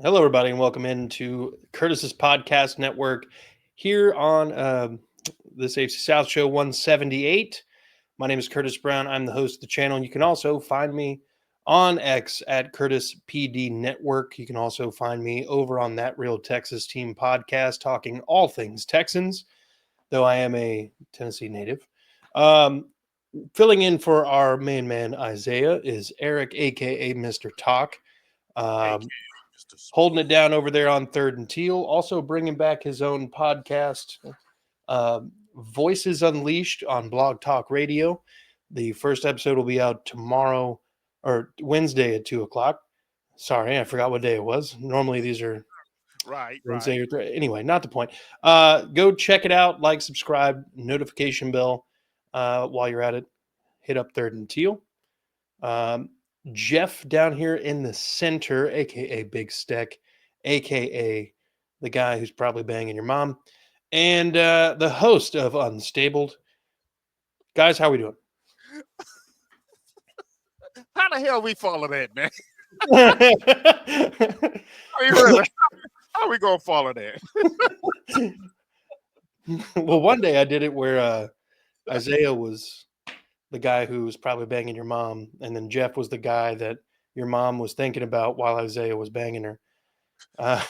Hello, everybody, and welcome into Curtis's podcast network here on this AFC South show 178. My name is Curtis Brown. I'm the host of the channel. You can also find me on X at Curtis PD Network. You can also find me over on That Real Texas Team podcast, talking all things Texans, though I am a Tennessee native. Filling in for our main man, Isaiah, is Eric, aka Mr.Talk. Hey, Um, Mr. Holding Smooth. it down over there on Third and Teal. Also bringing back his own podcast, uh, Voices Unleashed on Blog Talk Radio. The first episode will be out tomorrow or Wednesday at 2 o'clock. Sorry, I forgot what day it was. Normally these are Right, Wednesday right. or anyway, not the point. Go check it out. Like, subscribe, notification bell. While you're at it, hit up Third and Teal. Um, Jeff down here in the center, aka Big Steck, aka the guy who's probably banging your mom, and the host of Unstabled. Guys, how we doing? How the hell we follow that, man? Well, Are you really? How we gonna follow that? one day I did it where Isaiah was the guy who was probably banging your mom, and then Jeff was the guy that your mom was thinking about while Isaiah was banging her. Uh,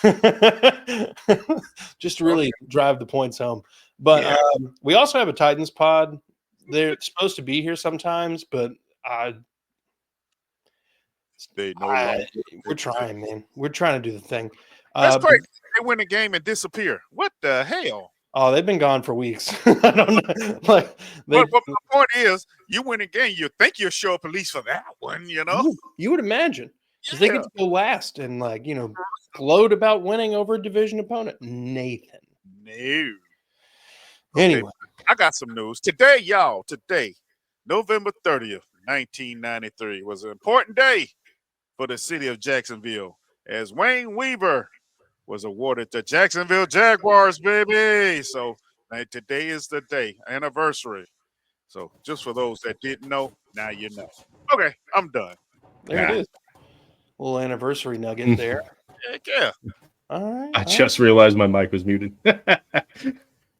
just to really Okay. drive the points home. But Yeah. we also have a Titans pod. They're supposed to be here sometimes, but I, They no I longer we're exist. trying, man. We're trying to do the thing. That's But crazy. They win a game and disappear. What the hell? oh, they've been gone for weeks. I don't know. Like But, they, but my point is, you win a game, you think you'll show up at least for that one, you know? you would imagine because they get Yeah. to go last and gloat about winning over a division opponent. Nathan. No. Okay. Anyway, I got some news today, y'all. Today, November 30th, 1993, was an important day for the city of Jacksonville as Wayne Weaver was awarded the Jacksonville Jaguars, baby. So today is the day, anniversary. So just for those that didn't know, now you know. Okay, I'm done. there it is. Little anniversary nugget Mm. there. Heck yeah. All right. I All right. just realized my mic was muted.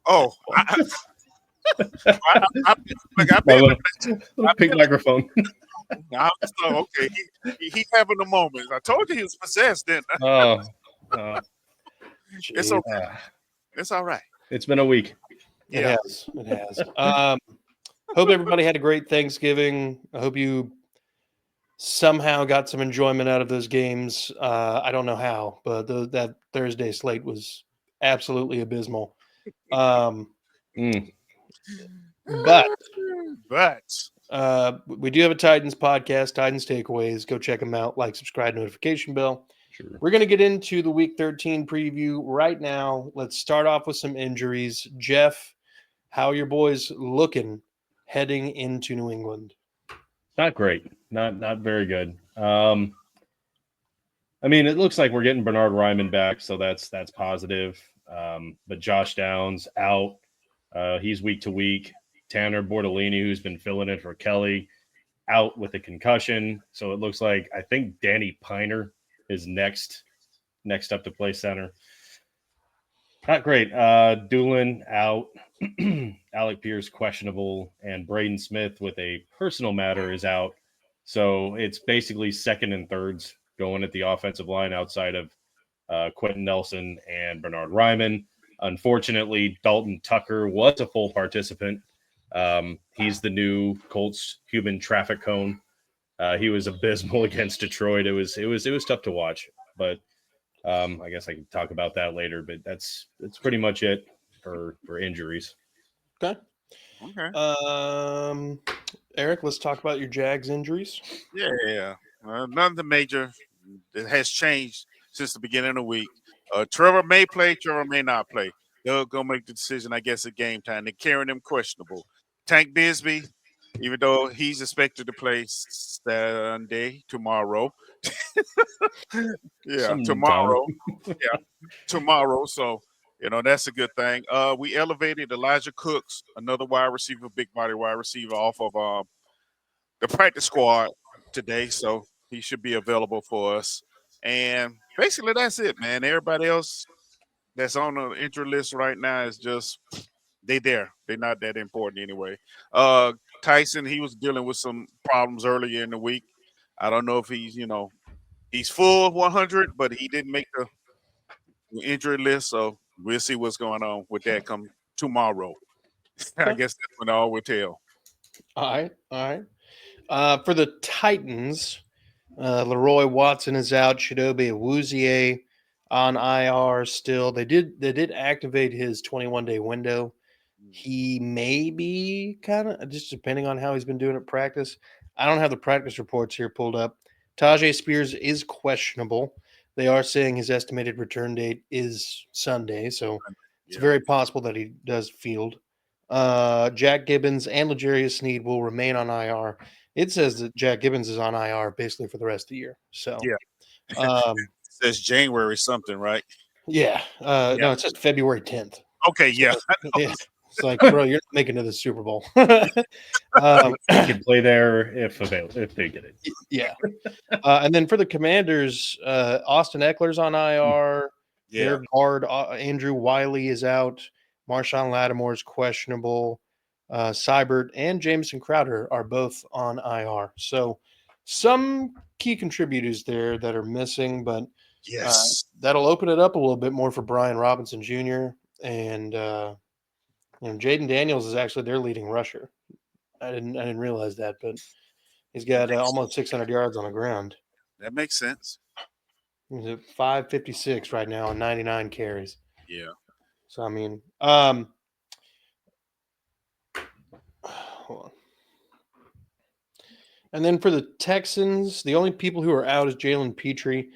Oh, look, I've My been, little I've pink been, microphone. okay. He having a moment. I told you he was possessed, didn't I? Oh, uh, It's Jeez. okay. It's all right. it's been a week. It Yeah. has. It has. Hope everybody had a great Thanksgiving. I hope you somehow got some enjoyment out of those games. I don't know how, but that Thursday slate was absolutely abysmal. Um, Mm. but But we do have a Titans podcast, Titans Takeaways. Go check them out. Like, subscribe, notification bell. Sure. We're going to get into the Week 13 preview right now. Let's start off with some injuries. Jeff, how are your boys looking heading into New England? Not great. Not very good. I mean, it looks like we're getting Bernard Ryman back, so that's positive. But Josh Downs out. He's week to week. Tanner Bortolini, who's been filling in for Kelly, out with a concussion. So it looks like I think Danny Piner is next up to play center. Not great. Doolin out. Alec Pierce questionable, and Braden Smith with a personal matter is out. So it's basically second and thirds going at the offensive line outside of Quentin Nelson and Bernard Ryman. Unfortunately, Dalton Tucker was a full participant. He's the new Colts human traffic cone. He was abysmal against Detroit. It was tough to watch, but I guess I can talk about that later. But that's pretty much it for injuries. Okay. okay. Eric, let's talk about your Jags injuries. Yeah. Nothing major that has changed since the beginning of the week. Trevor may play, Trevor may not play. They'll go make the decision, I guess, at game time. They're carrying him questionable. Tank Bisbee, even though he's expected to play Sunday, tomorrow. Yeah, Sometime. tomorrow. Yeah, tomorrow. So, that's a good thing. We elevated Elijah Cooks, another wide receiver, big body wide receiver, off of the practice squad today. So he should be available for us. And basically, that's it, man. Everybody else that's on the injury list right now is just they there. They're not that important anyway. Tyson, he was dealing with some problems earlier in the week. I don't know if he's full 100, but he didn't make the injury list, so we'll see what's going on with that come tomorrow. I Okay. guess that's when all will tell. All right. All right. For the Titans, Leroy Watson is out. Chidobe Awuzie on IR still. They did activate his 21-day window. He may be kind of just depending on how he's been doing at practice. I don't have the practice reports here pulled up. Tajay Spears is questionable. They are saying his estimated return date is Sunday, so it's Yeah. very possible that he does field. Jack Gibbons and L'Jarius Sneed will remain on IR. It says that Jack Gibbons is on IR basically for the rest of the year. So, Yeah. um, It says January something, right? yeah. Yeah. No, it says February 10th. Okay, yeah. So, yeah. It's like, bro, you're not making it to the Super Bowl. He can play there if available, if they get it. Yeah. And then for the Commanders, Austin Eckler's on IR. Yeah. Their guard, Andrew Wiley, is out. Marshawn Lattimore is questionable. Seibert and Jameson Crowder are both on IR. So some key contributors there that are missing, but Yes. that'll open it up a little bit more for Brian Robinson Jr. And Jaden Daniels is actually their leading rusher. I didn't realize that, but he's got almost 600 yards on the ground. That makes sense. He's at 556 right now and 99 carries. Yeah. So I mean, hold on. And then for the Texans, the only people who are out is Jalen Petrie,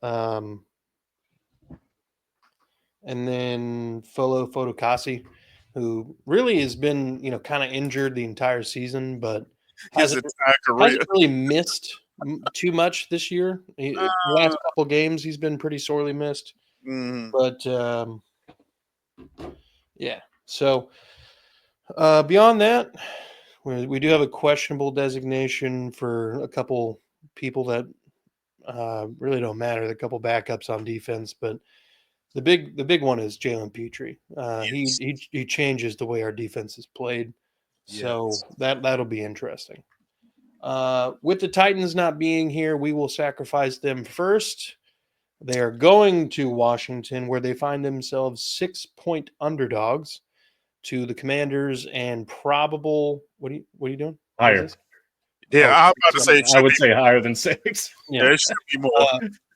and then Folo Fotokasi, who really has been kind of injured the entire season, but His hasn't entire career. really missed too much this year. The last couple games, he's been pretty sorely missed. Mhm. But yeah. So beyond that, we do have a questionable designation for a couple people that really don't matter. A couple backups on defense, but the big one is Jalen Petrie. Yes. He changes the way our defense is played, so Yes. that'll be interesting. With the Titans not being here, we will sacrifice them first. They are going to Washington, where they find themselves 6-point underdogs to the Commanders and probable. What are you doing? What is Higher. this? Yeah, Oh, I was about to say it I should would be, say higher than 6. yeah. there should be more.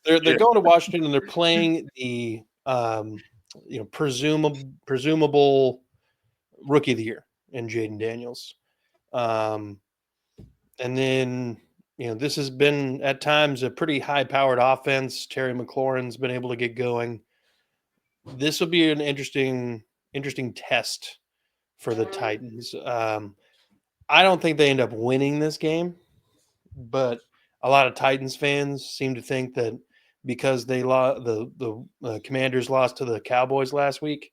They're Yeah. going to Washington and they're playing the presumable rookie of the year in Jaden Daniels. And then this has been at times a pretty high-powered offense. Terry McLaurin's been able to get going. This will be an interesting test for the Titans. I don't think they end up winning this game, but a lot of Titans fans seem to think that because they lost, the Commanders lost to the Cowboys last week,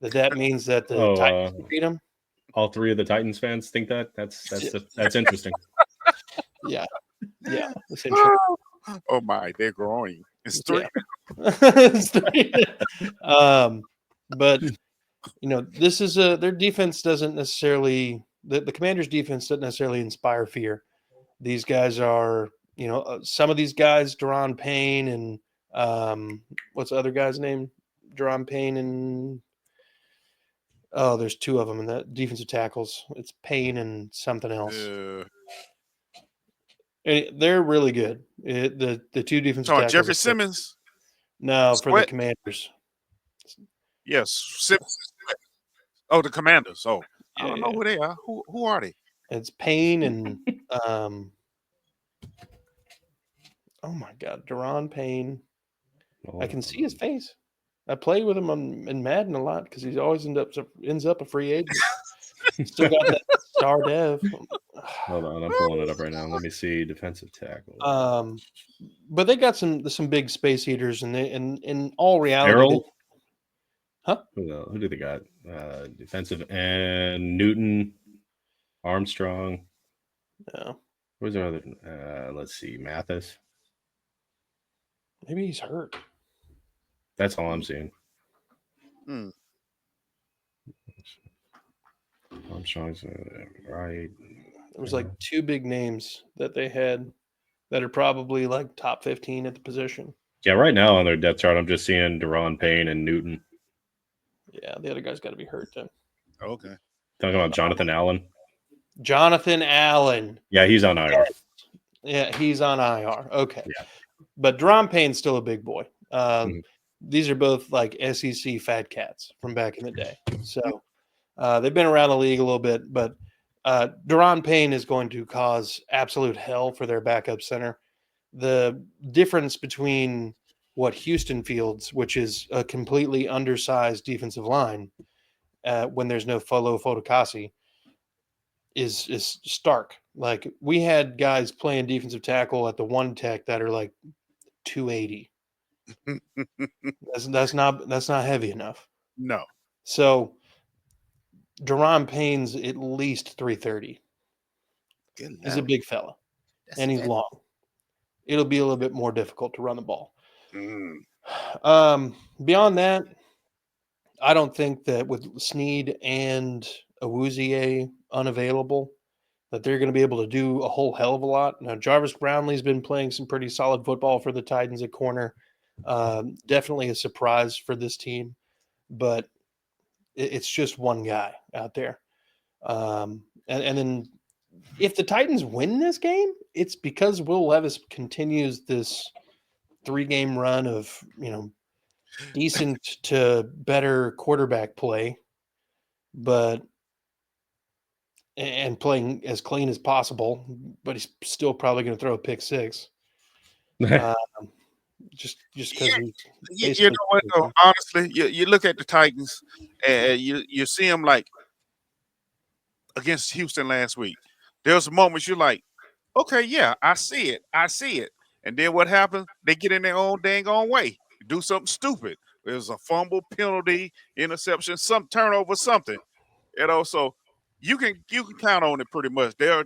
that means that the Titans beat them. All three of the Titans fans think that. That's interesting. Yeah, that's interesting. Oh my, they're growing. It's three. Yeah. It's three. But this is their defense doesn't necessarily the Commanders' defense doesn't necessarily inspire fear. These guys are, some of these guys, Deron Payne and what's the other guy's name? Deron Payne and there's two of them in the defensive tackles. It's Payne and something else. They're really good. The two defensive tackles. Jeffrey Simmons. No, for the Sweat? Commanders. Yes, Simmons. Oh, the Commanders. Oh, I don't know Yeah. who they are. Who are they? It's Payne and oh my God, Deron Payne. I can see his face. I play with him in Madden a lot because he always ends up a free agent. Still got that star dev. Hold on, I'm pulling it up right now. Let me see. Defensive tackle. But they got some big space heaters, and in all reality, Errol? Huh? Who do they got? Defensive and Newton, Armstrong. No. Where's our other? Let's see, Mathis. Maybe he's hurt. That's all I'm seeing. Armstrong's right. There was like two big names that they had that are probably like top 15 at the position. Yeah, right now on their depth chart, I'm just seeing Deron Payne and Newton. Yeah, the other guy's got to be hurt then. Okay. Talking about Jonathan Allen. Jonathan Allen. Yeah, he's on IR. Yeah, he's on IR. Okay. Yeah. But Deron Payne's still a big boy. Mhm. These are both like SEC fat cats from back in the day. So they've been around the league a little bit, but Deron Payne is going to cause absolute hell for their backup center. The difference between what Houston fields, which is a completely undersized defensive line, when there's no Folo Fotokasi, is stark. Like we had guys playing defensive tackle at the one tech that are like 280. That's not heavy enough. No. So Deron Payne's at least 330. He's a big fella, and he's long. It'll be a little bit more difficult to run the ball. Beyond that, I don't think that with Snead and Awuzie unavailable, that they're going to be able to do a whole hell of a lot. Now, Jarvis Brownlee's been playing some pretty solid football for the Titans at corner. Definitely a surprise for this team, but it's just one guy out there. And then if the Titans win this game, it's because Will Levis continues this 3-game run of, decent to better quarterback play, and playing as clean as possible, but he's still probably going to throw a pick six. Just because you know what though, honestly, you look at the Titans and you see them like against Houston last week. There's moments you're like, okay, yeah, I see it. And then what happens? They get in their own dang on way, do something stupid. There's a fumble, penalty, interception, some turnover, something. So you can count on it pretty much. They'll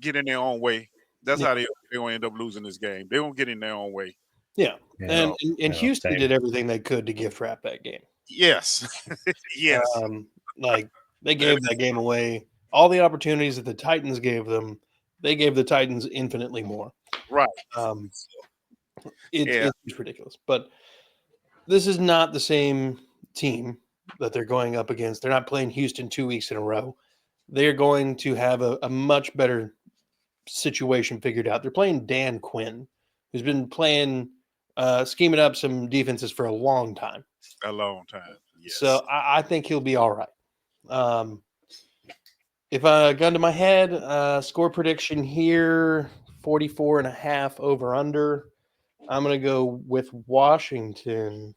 get in their own way. That's how they're going to end up losing this game. They won't get in their own way. Yeah. And Houston did everything they could to gift wrap that game. Yes. Yes. Like they gave that game away. All the opportunities that the Titans gave them, they gave the Titans infinitely more. Right. It's ridiculous. But this is not the same team that they're going up against. They're not playing Houston 2 weeks in a row. They're going to have a much better situation figured out. They're playing Dan Quinn, who's been playing scheming up some defenses for a long time. A long time. Yes. So I think he'll be all right. If I gun to my head, score prediction here, 44.5 over under. I'm going to go with Washington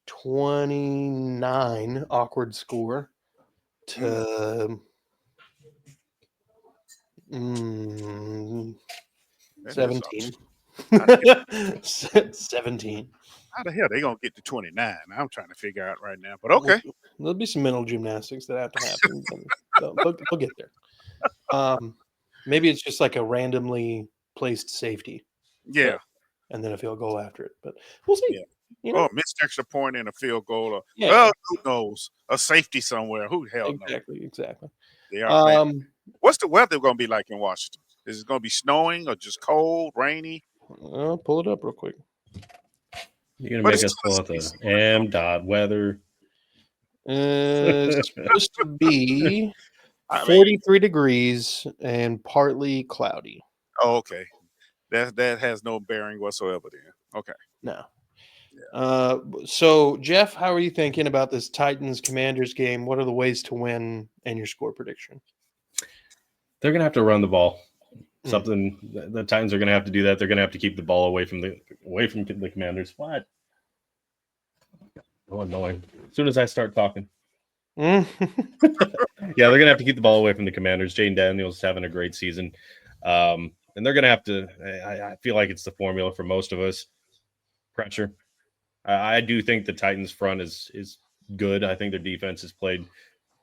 29, awkward score, to 17. 17. How the hell they gonna get to 29? I'm trying to figure out right now. But okay, there'll be some mental gymnastics that have to happen. They'll get there. Maybe it's just like a randomly placed safety. Yeah, and then a field goal after it. But we'll see. Yeah. Oh, missed extra point and a field goal. Or, who knows? A safety somewhere. Who the hell knows? Exactly. They are. What's the weather going to be like in Washington? Is it going to be snowing or just cold, rainy? I'll pull it up real quick. You're going to make us pull out the M. weather. It's supposed to be 43 degrees and partly cloudy. Oh, okay. That has no bearing whatsoever then. Okay. No. Yeah. So, Jeff, how are you thinking about this Titans-Commanders game? What are the ways to win and your score prediction? They're going to have to run the ball. Something the Titans are going to have to do that. They're going to have to keep the ball away from the Commanders. What? Oh, annoying. As soon as I start talking. Yeah, they're going to have to keep the ball away from the Commanders. Jaden Daniels is having a great season. And they're going to have to I feel like it's the formula for most of us. Pressure. I do think the Titans front is good. I think their defense has played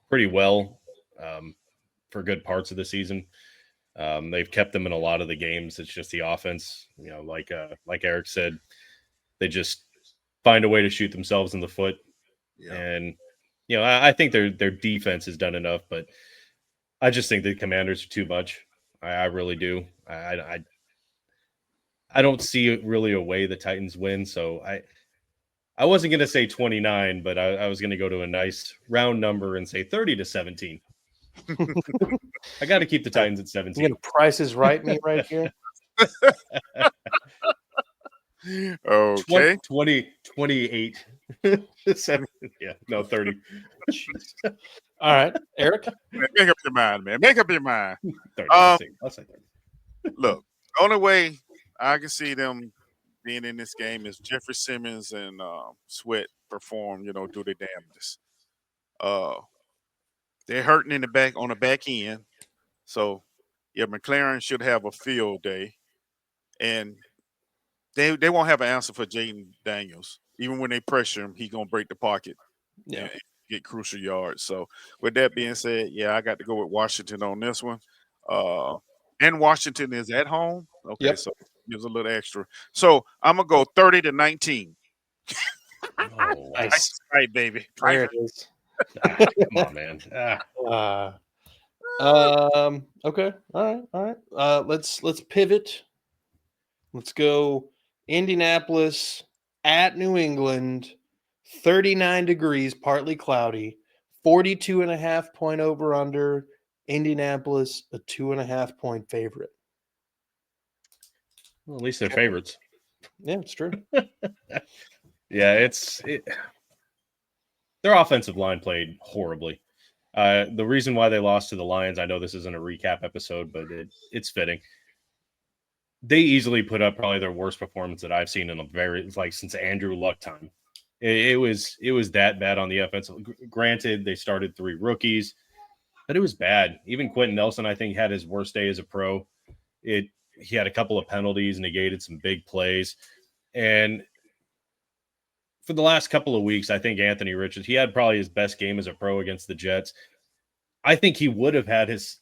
pretty well for good parts of the season. They've kept them in a lot of the games. It's just the offense, like Eric said, they just find a way to shoot themselves in the foot. Yeah. And I think their defense has done enough, but I just think the Commanders are too much. I really do. I don't see really a way the Titans win. So I wasn't going to say 29, but I was going to go to a nice round number and say 30-17. I got to keep the Titans at 17. You know, Price is right me right here. Okay. 28. 7, yeah, no, 30. Jeez. All right, Eric. Make up your mind, man. Make up your mind. 30. I'll say 30. Look, the only way I can see them being in this game is Jeffrey Simmons and Sweat perform, do their damnedest. They're hurting in the back on the back end. So yeah, McLaren should have a field day. And they won't have an answer for Jaden Daniels. Even when they pressure him, he's gonna break the pocket. Yeah. And get crucial yards. So with that being said, yeah, I got to go with Washington on this one. And Washington is at home. Okay, Yep. so gives a little extra. So I'm gonna go 30-19. Oh, Nice. Right, baby. There it is. come on, man. Okay. All right. Let's pivot. Let's go Indianapolis at New England, 39 degrees, partly cloudy, 42.5 point over under. Indianapolis, a 2.5 point favorite. Well, at least they're favorites. Yeah, it's true. Yeah, their offensive line played horribly. The reason why they lost to the Lions, I know this isn't a recap episode, but it's fitting. They easily put up probably their worst performance that I've seen in since Andrew Luck time. It was that bad on the offensive. Granted, they started 3 rookies, but it was bad. Even Quentin Nelson, I think, had his worst day as a pro. He had a couple of penalties, negated some big plays, and for the last couple of weeks, I think Anthony Richards, he had probably his best game as a pro against the Jets. I think he would have had his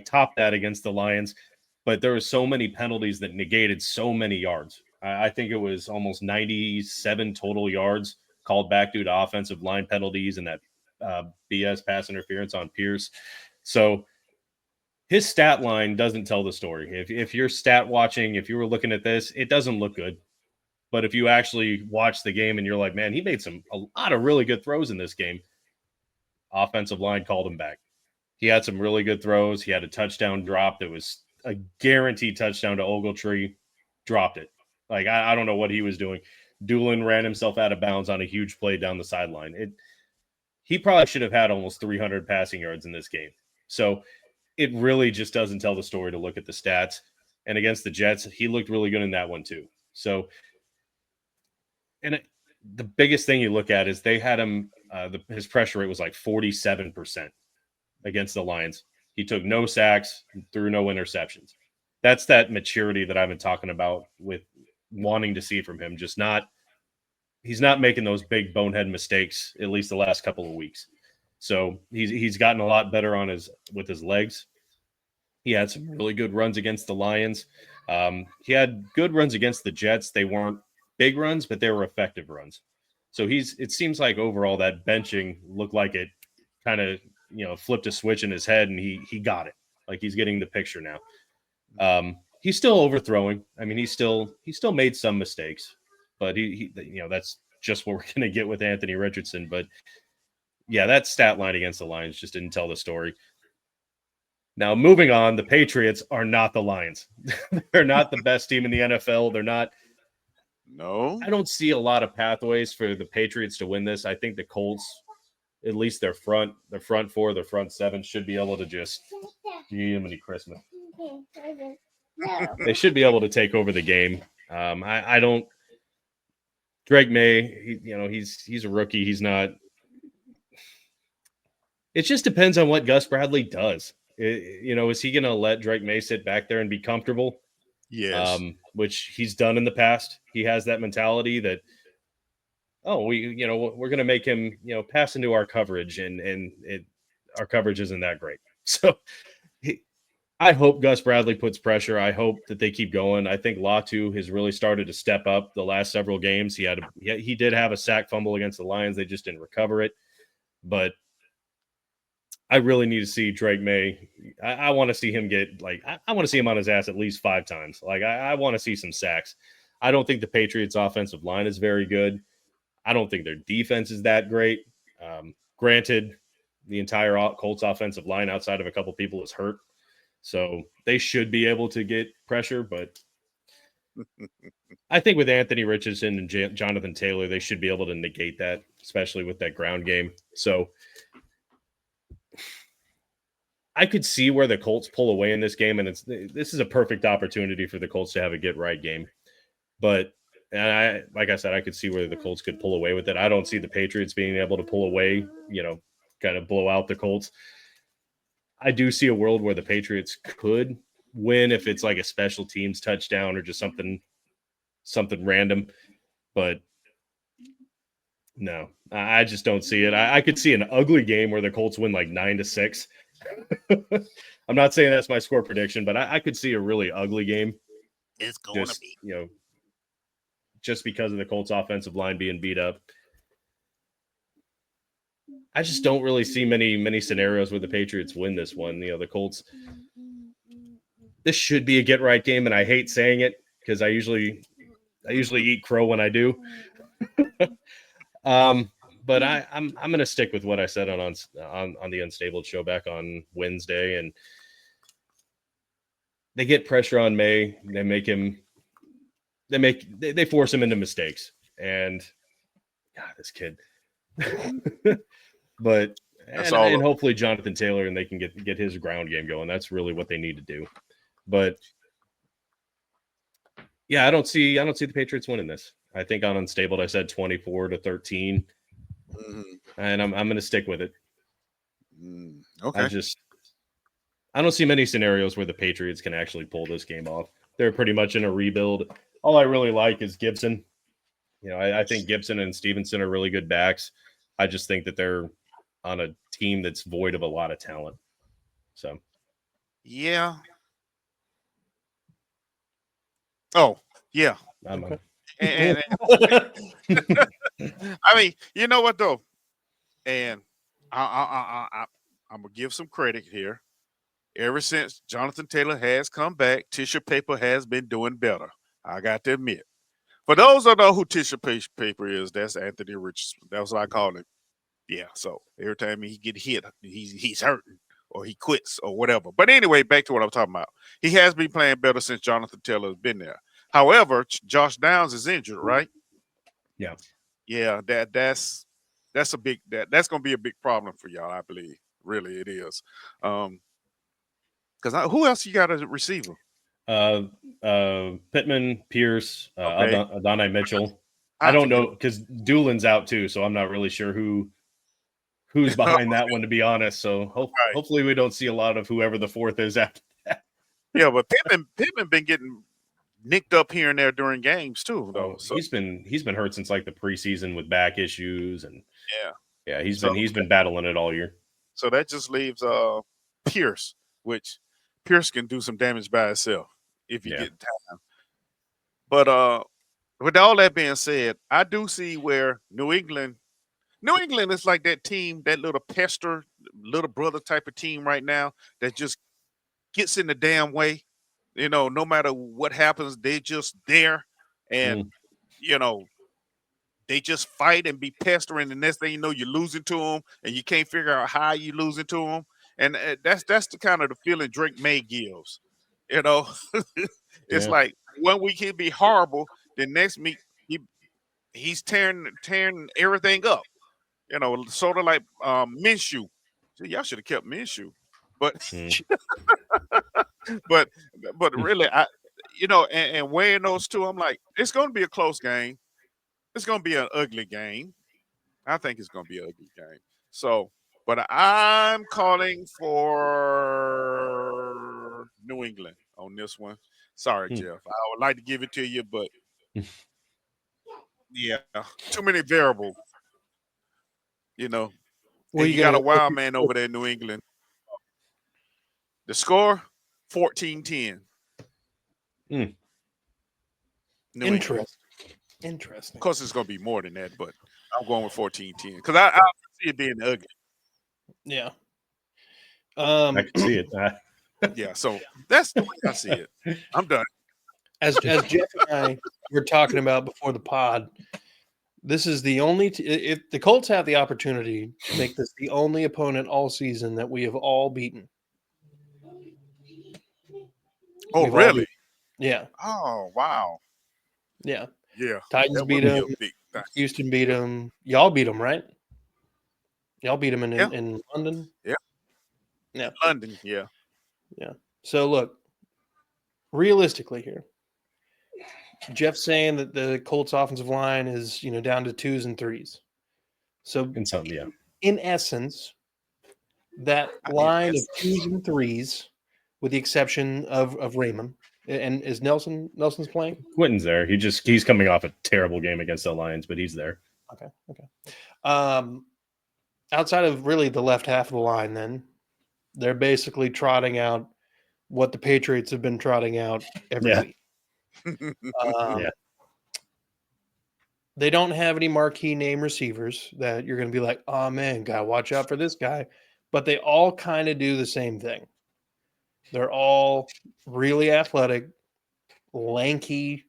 top that against the Lions, but there were so many penalties that negated so many yards. I think it was almost 97 total yards called back due to offensive line penalties and that BS pass interference on Pierce. So his stat line doesn't tell the story. If you're stat watching, if you were looking at this, it doesn't look good. But if you actually watch the game and you're like, man, he made a lot of really good throws in this game, offensive line called him back. He had some really good throws. He had a touchdown drop that was a guaranteed touchdown to Ogletree, dropped it. Like, I don't know what he was doing. Doolin ran himself out of bounds on a huge play down the sideline. He probably should have had almost 300 passing yards in this game. So it really just doesn't tell the story to look at the stats. And against the Jets, he looked really good in that one too. So, the biggest thing you look at is they had him, his pressure rate was like 47% against the Lions. He took no sacks, threw no interceptions. That's that maturity that I've been talking about with wanting to see from him. He's not making those big bonehead mistakes, at least the last couple of weeks. So he's gotten a lot better with his legs. He had some really good runs against the Lions. He had good runs against the Jets. They weren't big runs, but they were effective runs. So it seems like overall that benching looked like it kind of, flipped a switch in his head and he got it. Like he's getting the picture now. He's still overthrowing. I mean, he still made some mistakes, but he that's just what we're going to get with Anthony Richardson. But yeah, that stat line against the Lions just didn't tell the story. Now, moving on, the Patriots are not the Lions. They're not the best team in the NFL. They're not. No. I don't see a lot of pathways for the Patriots to win this. I think the Colts, at least their front 4, their front 7 should be able to just Jiminy Christmas. They should be able to take over the game. I don't. Drake May, he's a rookie. He's not. It just depends on what Gus Bradley does. Is he going to let Drake May sit back there and be comfortable? Yes. Which he's done in the past. He has that mentality that, we're going to make him, pass into our coverage, and our coverage isn't that great. So I hope Gus Bradley puts pressure. I hope that they keep going. I think Latu has really started to step up the last several games. He did have a sack fumble against the Lions. They just didn't recover it. But I really need to see Drake May. I want to see him get I want to see him on his ass at least 5 times. I want to see some sacks. I don't think the Patriots' offensive line is very good. I don't think their defense is that great. Granted, the entire Colts offensive line outside of a couple people is hurt. So they should be able to get pressure, but I think with Anthony Richardson and Jonathan Taylor, they should be able to negate that, especially with that ground game. So I could see where the Colts pull away in this game, and this is a perfect opportunity for the Colts to have a get-right game. But like I said, I could see where the Colts could pull away with it. I don't see the Patriots being able to pull away, kind of blow out the Colts. I do see a world where the Patriots could win if it's like a special teams touchdown or just something random. But no, I just don't see it. I could see an ugly game where the Colts win like 9-6. I'm not saying that's my score prediction, but I could see a really ugly game. It's going to be. Just because of the Colts offensive line being beat up. I just don't really see many scenarios where the Patriots win this one. The Colts, this should be a get right game, and I hate saying it because I usually eat crow when I do. But I'm going to stick with what I said on the Unstable show back on Wednesday, and they get pressure on May. They force him into mistakes, and God, this kid. But and hopefully Jonathan Taylor and they can get his ground game going. That's really what they need to do. But yeah, I don't see the Patriots winning this. I think on Unstable I said 24-13, and I'm going to stick with it. Okay. I don't see many scenarios where the Patriots can actually pull this game off. They're pretty much in a rebuild. All I really like is Gibson. I think Gibson and Stevenson are really good backs. I just think that they're on a team that's void of a lot of talent. So, yeah. Oh, yeah. Okay. And I mean, you know what though? And I'm gonna give some credit here. Ever since Jonathan Taylor has come back, tissue paper has been doing better. I got to admit. For those that know who tissue paper is, that's Anthony Richardson. That's what I call him. Yeah. So every time he get hit, he's hurting or he quits or whatever. But anyway, back to what I'm talking about. He has been playing better since Jonathan Taylor has been there. However, Josh Downs is injured, right? Yeah. Yeah. That's going to be a big problem for y'all, I believe. Really, it is. Because who else you got as a receiver? Pittman, Pierce, Okay. Adonai Mitchell. I don't know because Doolin's out too, so I'm not really sure who's behind that one, to be honest. So hopefully we don't see a lot of whoever the fourth is after that. Yeah, but Pittman been getting nicked up here and there during games too, though. Oh, so he's been hurt since like the preseason with back issues, and he's been battling it all year. So that just leaves Pierce, which Pierce can do some damage by itself if you get time. But with all that being said, I do see where New England is like that team, that little pester, little brother type of team right now that just gets in the damn way. No matter what happens, they just there, and they just fight and be pestering. The next thing you know, you're losing to them, and you can't figure out how you're losing to them. And that's the kind of the feeling Drake May gives. It's like 1 week he'll be horrible, the next week he's tearing everything up. Sort of like Minshew. So y'all should have kept Minshew, but but really, and weighing those two, I'm like, it's going to be a close game. It's going to be an ugly game. I think it's going to be an ugly game. So, but I'm calling for New England on this one. Sorry, Jeff. I would like to give it to you, but yeah, too many variables. Well, you got a wild man over there in New England. The score, 14-10. New England. Interesting. Of course, it's going to be more than that, but I'm going with 14-10 because I see it being ugly. Yeah. I can see it. Yeah, so that's the way I see it. I'm done. As Jeff and I were talking about before the pod, this is the only if the Colts have the opportunity to make this the only opponent all season that we have all beaten. Oh, We've all really? beaten. Yeah. Oh, wow. Yeah. Yeah. Titans that beat would be a them. big thing. Houston beat them. Y'all beat them, right? Y'all beat them in London. Yeah. Yeah. London. Yeah. Yeah. So look, realistically here, Jeff's saying that the Colts offensive line is, down to 2s and 3s. So in essence, that line of 2s and 3s, with the exception of Raymond, and is Nelson's playing? Quentin's there. He's coming off a terrible game against the Lions, but he's there. Okay. Outside of really the left half of the line, then they're basically trotting out what the Patriots have been trotting out every week. Yeah. They don't have any marquee name receivers that you're going to be like, oh man, gotta watch out for this guy. But they all kind of do the same thing. They're all really athletic, lanky,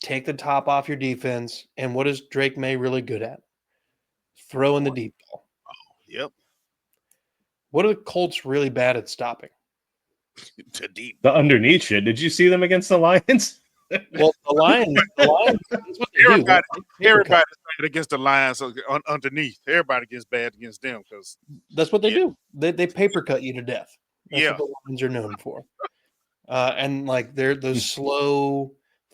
take the top off your defense. And what is Drake May really good at? Throwing the deep ball. Yep. What are the Colts really bad at stopping? The underneath shit. Did you see them against the Lions? Well, the Lions, that's what they everybody's bad against the Lions underneath. Everybody gets bad against them because that's what they do. They paper cut you to death. That's Yeah. what the Lions are known for. And like they're those slow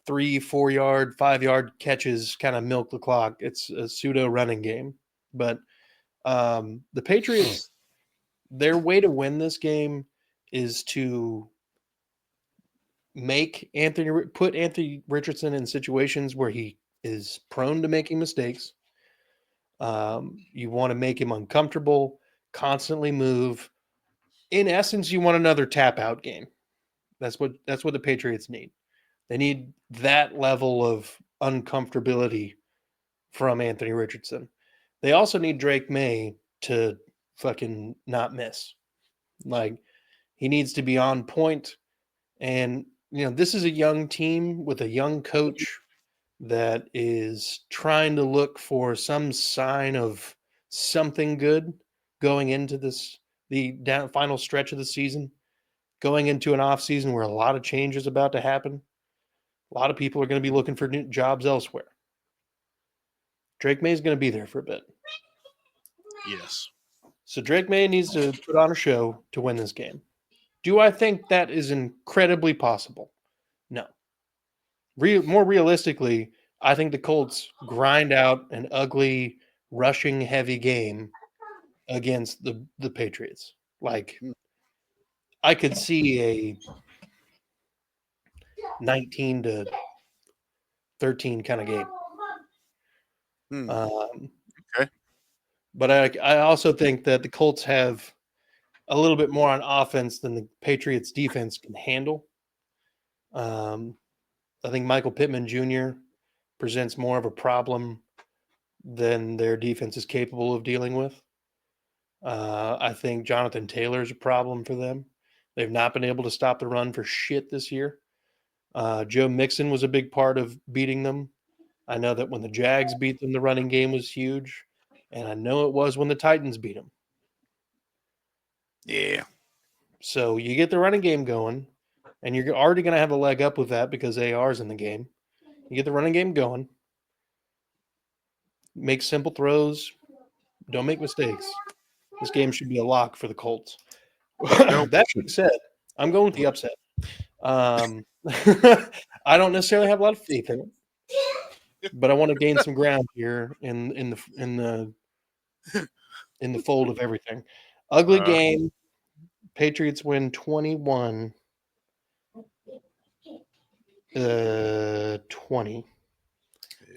3-4 yard, 5 yard catches kind of milk the clock. It's a pseudo running game. But the Patriots, their way to win this game is to put Anthony Richardson in situations where he is prone to making mistakes. You want to make him uncomfortable, constantly move. In essence, you want another tap out game. That's what the Patriots need. They need that level of uncomfortability from Anthony Richardson. They also need Drake May to fucking not miss. Like, he needs to be on point. And, this is a young team with a young coach that is trying to look for some sign of something good going into the final stretch of the season, going into an off season where a lot of change is about to happen. A lot of people are going to be looking for new jobs elsewhere. Drake May is going to be there for a bit. Yes. So Drake May needs to put on a show to win this game. Do I think that is incredibly possible? No. More realistically, I think the Colts grind out an ugly, rushing heavy game against the Patriots. Like, I could see a 19-13 kind of game. Okay. But I also think that the Colts have a little bit more on offense than the Patriots defense can handle. I think Michael Pittman Jr. presents more of a problem than their defense is capable of dealing with. I think Jonathan Taylor is a problem for them. They've not been able to stop the run for shit this year. Joe Mixon was a big part of beating them. I know that when the Jags beat them, the running game was huge. And I know it was when the Titans beat them. Yeah. So you get the running game going, and you're already going to have a leg up with that because AR's in the game. You get the running game going. Make simple throws. Don't make mistakes. This game should be a lock for the Colts. That being said, I'm going with the upset. I don't necessarily have a lot of faith in it, but I want to gain some ground here in the fold of everything. Ugly game. Patriots win 21-20.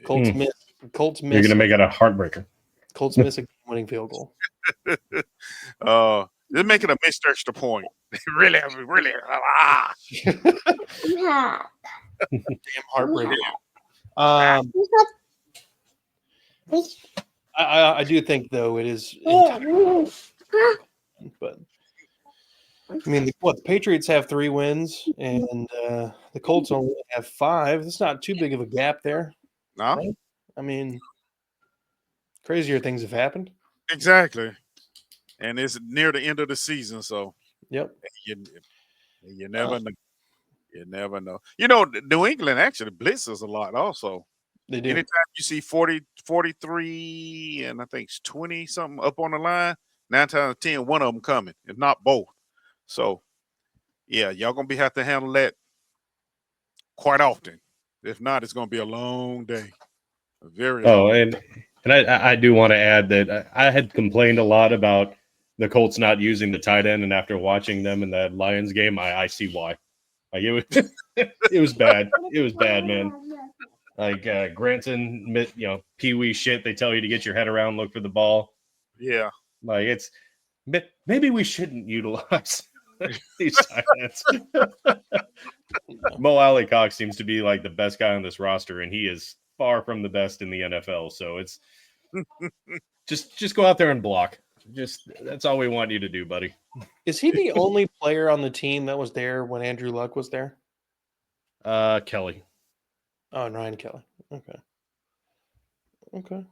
Colts miss. You're gonna make it a heartbreaker. Colts miss a winning field goal. They're making a missed extra point. really. Damn heartbreaking. I do think though it is, but I mean, the Patriots have 3 wins and the Colts only have 5. It's not too big of a gap there. No, Right? I mean, crazier things have happened. exactly. And it's near the end of the season, so Yep. you never know. You never know. New England actually blitzes a lot also. They do. Anytime you see 40, 43, and I think it's 20 something up on the line, 9 times out of 10, one of them coming, if not both. So, yeah, y'all going to have to handle that quite often. If not, it's going to be a long day. A very long. And I do want to add that I had complained a lot about the Colts not using the tight end, and after watching them in that Lions game, I see why. Like it was, it was bad. It was bad, man. Like Granson, Pee Wee shit. They tell you to get your head around, look for the ball. Yeah. Like maybe we shouldn't utilize these tight ends. Mo Alley Cox seems to be like the best guy on this roster, and he is far from the best in the NFL. So it's just go out there and block. That's all we want you to do, buddy. Is he the only player on the team that was there when Andrew Luck was there? Kelly. Oh, and Ryan Kelly. Okay.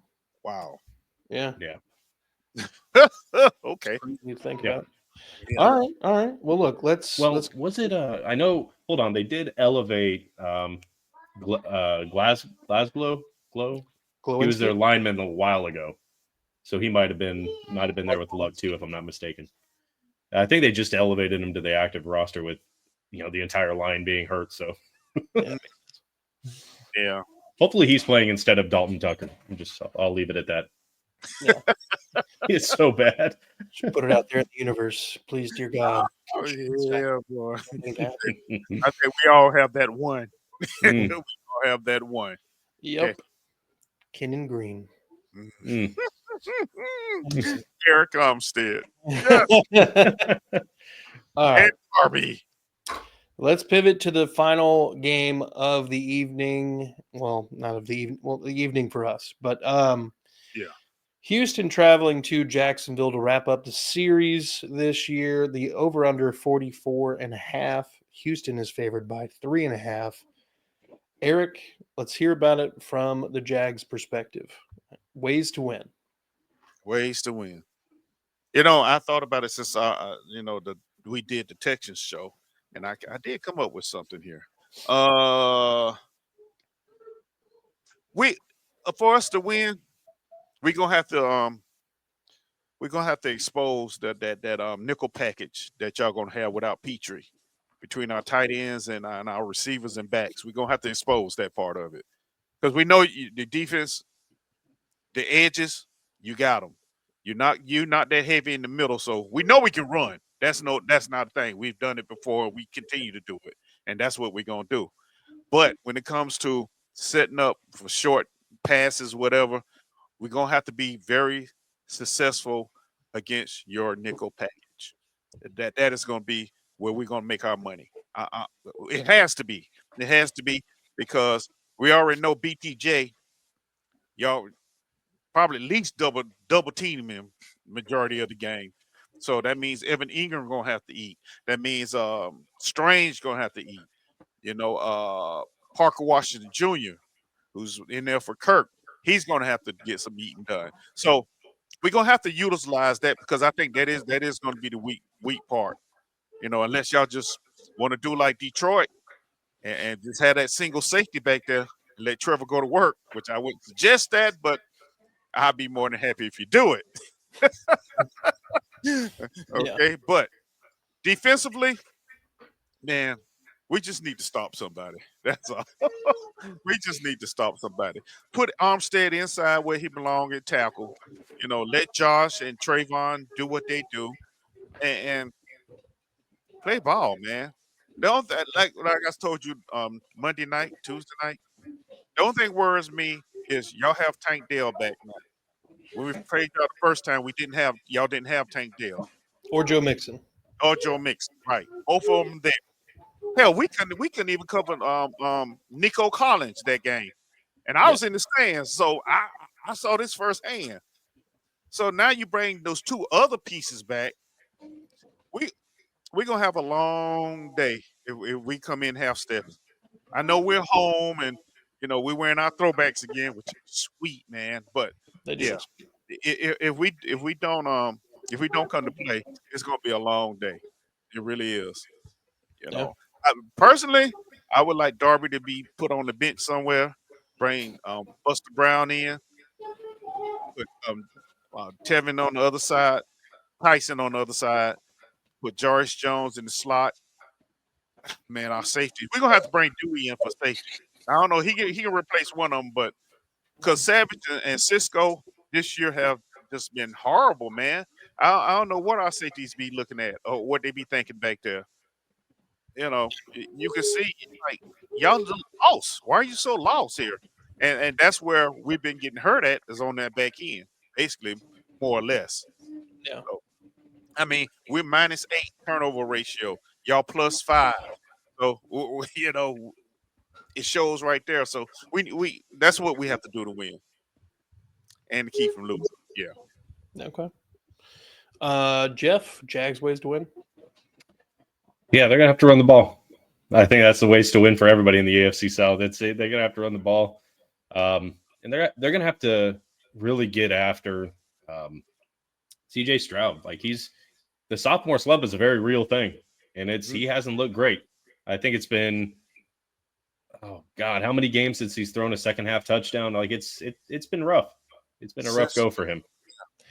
Wow. Yeah. Okay. You think Yeah. about. Yeah. All right. Well, look. Let's. Was it? I know. Hold on. They did elevate Glasgow. He was their lineman a while ago, so he might have been there with Luck too, if I'm not mistaken. I think they just elevated him to the active roster with, the entire line being hurt. So, yeah. Hopefully he's playing instead of Dalton Tucker. I'll leave it at that. Yeah. It's so bad. Should put it out there in the universe, please, dear God. Oh, yeah, boy. I think we all have that one. We all have that one. Yep. Okay. Kenan Green. Eric Armstead. Yeah. All right. And Barbie. Let's pivot to the final game of the evening. Well, not of the evening. Well, the evening for us, but yeah. Houston traveling to Jacksonville to wrap up the series this year. The over/under 44.5. Houston is favored by 3.5. Eric, let's hear about it from the Jags' perspective. Ways to win. Ways to win. I thought about it since we did the Texans show, and I did come up with something here. For us to win, we're gonna have to expose that nickel package that y'all gonna have without Petrie between our tight ends and our receivers and backs. We're gonna have to expose that part of it because we know the defense, the edges, you got them. You're not that heavy in the middle, so we know we can run. That's not a thing. We've done it before. We continue to do it, and that's what we're gonna do. But when it comes to setting up for short passes, whatever, we're gonna have to be very successful against your nickel package. That is gonna be where we're gonna make our money. It has to be. It has to be because we already know BTJ. Y'all probably at least double team him majority of the game. So that means Evan Ingram gonna have to eat. That means Strange gonna have to eat. Parker Washington Jr., who's in there for Kirk, he's gonna have to get some eating done. So we're gonna have to utilize that because I think that is gonna be the weak part. Unless y'all just want to do like Detroit and just have that single safety back there and let Trevor go to work, which I wouldn't suggest that, but I'd be more than happy if you do it. Okay, yeah. But defensively, man, we just need to stop somebody. That's all. We just need to stop somebody. Put Armstead inside where he belongs at tackle. Let Josh and Trayvon do what they do, and play ball, man. The only thing, like I told you, Monday night, Tuesday night. The only thing worries me is y'all have Tank Dell back now. When we played y'all the first time, y'all didn't have Tank Dell. Or Joe Mixon. or Joe Mixon, right? Both of them there. Hell, we couldn't even cover Nico Collins that game, and I was in the stands, so I saw this firsthand. So now you bring those two other pieces back. We we're gonna have a long day if we come in half steps. I know we're home and we're wearing our throwbacks again, which is sweet, man. But They do yeah, look sweet. if we don't come to play, it's gonna be a long day. It really is. You Yeah. know, personally, I would like Darby to be put on the bench somewhere. Bring Buster Brown in, put Tevin on the other side, Tyson on the other side, put Joris Jones in the slot. Man, our safety. We're gonna have to bring Dewey in for safety. I don't know. He can replace one of them, but because Savage and Cisco this year have just been horrible, man. I don't know what our safeties be looking at or what they be thinking back there. You can see like y'all just lost. Why are you so lost here? And that's where we've been getting hurt at is on that back end, basically, more or less. Yeah. So, I mean, we're -8 turnover ratio. Y'all +5. So it shows right there. So we that's what we have to do to win and to keep from losing. Yeah. Okay. Jeff, Jags ways to win. Yeah, they're gonna have to run the ball. I think that's the ways to win for everybody in the AFC South. They're gonna have to run the ball, and they're gonna have to really get after CJ Stroud. Like the sophomore slump is a very real thing, and he hasn't looked great. I think it's been, oh God, how many games since he's thrown a second half touchdown? Like it's been rough. It's been a rough go for him.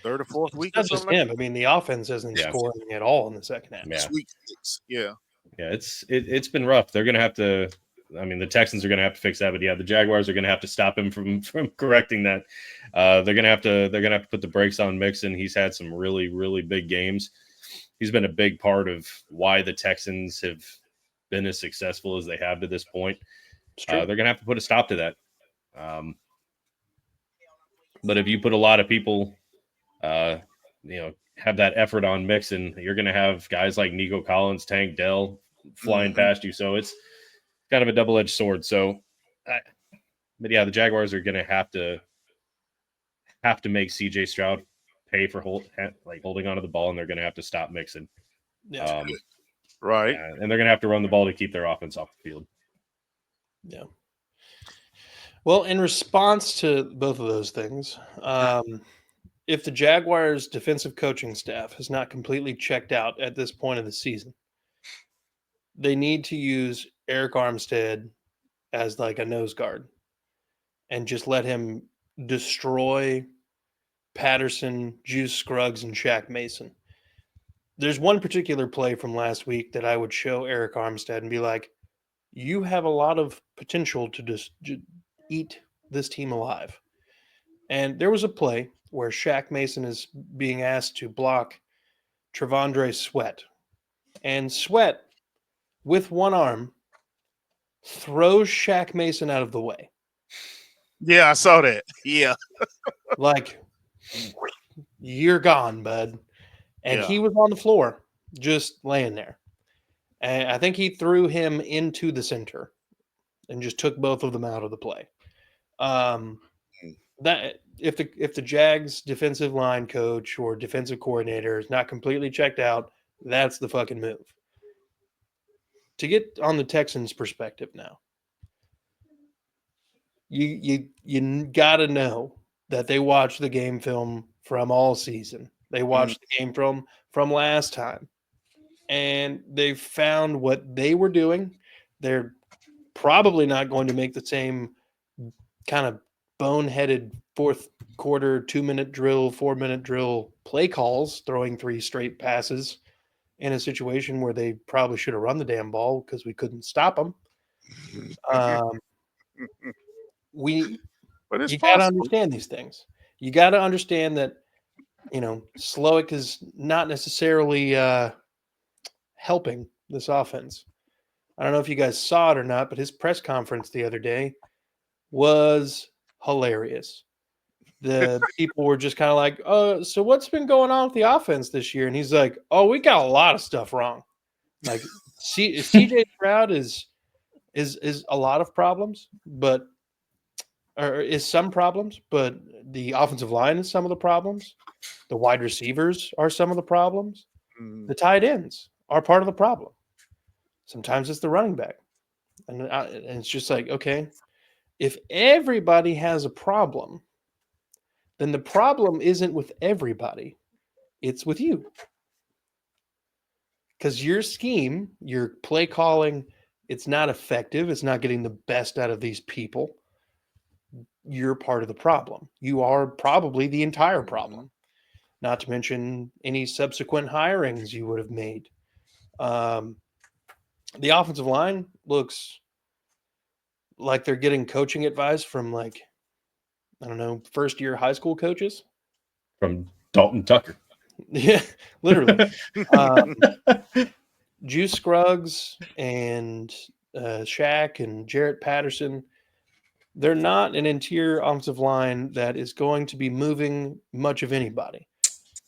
Third or fourth week. It's not just him. I mean, the offense isn't scoring at all in the second half. Yeah. Week 6. Yeah. Yeah, it's been rough. They're gonna have to. I mean, the Texans are gonna have to fix that, but yeah, the Jaguars are gonna have to stop him from correcting that. They're gonna have to put the brakes on Mixon. He's had some really, really big games. He's been a big part of why the Texans have been as successful as they have to this point. They're gonna have to put a stop to that. But if you put a lot of people, have that effort on Mixon, you're going to have guys like Nico Collins, Tank Dell flying past you. So it's kind of a double-edged sword. So, but yeah, the Jaguars are going to have to make CJ Stroud pay for holding onto the ball, and they're going to have to stop Mixon. Yeah. Right. Yeah, and they're going to have to run the ball to keep their offense off the field. Yeah. Well, in response to both of those things, if the Jaguars' defensive coaching staff has not completely checked out at this point of the season, they need to use Eric Armstead as like a nose guard and just let him destroy Patterson, Juice Scruggs, and Shaq Mason. There's one particular play from last week that I would show Eric Armstead and be like, you have a lot of potential to just eat this team alive. And there was a play where Shaq Mason is being asked to block Trevondre Sweat. And Sweat, with one arm, throws Shaq Mason out of the way. Yeah, I saw that. Yeah. Like, you're gone, bud. And he was on the floor, just laying there. And I think he threw him into the center and just took both of them out of the play. That if the Jags defensive line coach or defensive coordinator is not completely checked out, that's the fucking move. To get on the Texans' perspective now, you gotta know that they watched the game film from all season. They watched the game from last time, and they found what they were doing. They're probably not going to make the same kind of boneheaded fourth quarter 2-minute drill, 4-minute drill play calls, throwing 3 straight passes in a situation where they probably should have run the damn ball because we couldn't stop them. You got to understand these things. You got to understand that, Slowick is not necessarily helping this offense. I don't know if you guys saw it or not, but his press conference the other day was hilarious. the people were just kind of like, so what's been going on with the offense this year? And he's like, oh, we got a lot of stuff wrong. Like CJ Stroud is a lot of problems, but or is some problems, but the offensive line is some of the problems. The wide receivers are some of the problems. Mm. The tight ends are part of the problem. Sometimes it's the running back. And it's just like, okay, if everybody has a problem, then the problem isn't with everybody. It's with you. Because your scheme, your play calling, it's not effective. It's not getting the best out of these people. You're part of the problem. You are probably the entire problem. Not to mention any subsequent hirings you would have made. The offensive line looks like they're getting coaching advice from, like, I don't know, first-year high school coaches. From Dalton Tucker. Yeah, literally. Juice Scruggs and Shaq and Jarrett Patterson, they're not an interior offensive line that is going to be moving much of anybody.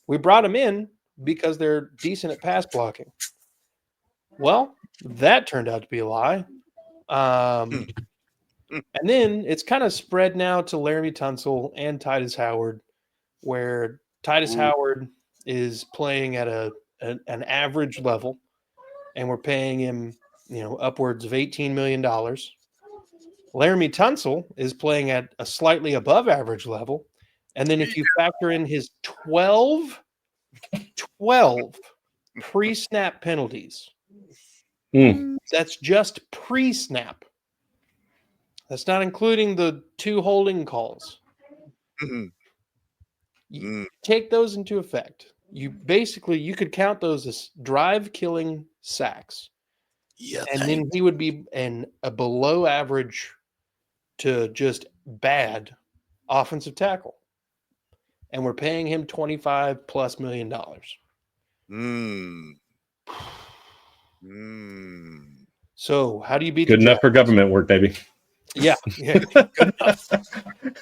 We brought them in because they're decent at pass blocking. Well, that turned out to be a lie. And then it's kind of spread now to Laramie Tunsil and Titus Howard, where Titus Howard is playing at an average level, and we're paying him, upwards of $18 million. Laramie Tunsil is playing at a slightly above average level. And then if you factor in his 12 pre-snap penalties, that's just pre-snap. That's not including the 2 holding calls. You take those into effect. You could count those as drive-killing sacks. Yeah, and then he would be a below average to just bad offensive tackle. And we're paying him $25+ million. So how do you beat good the enough Jags? for government work, baby? Yeah, good enough.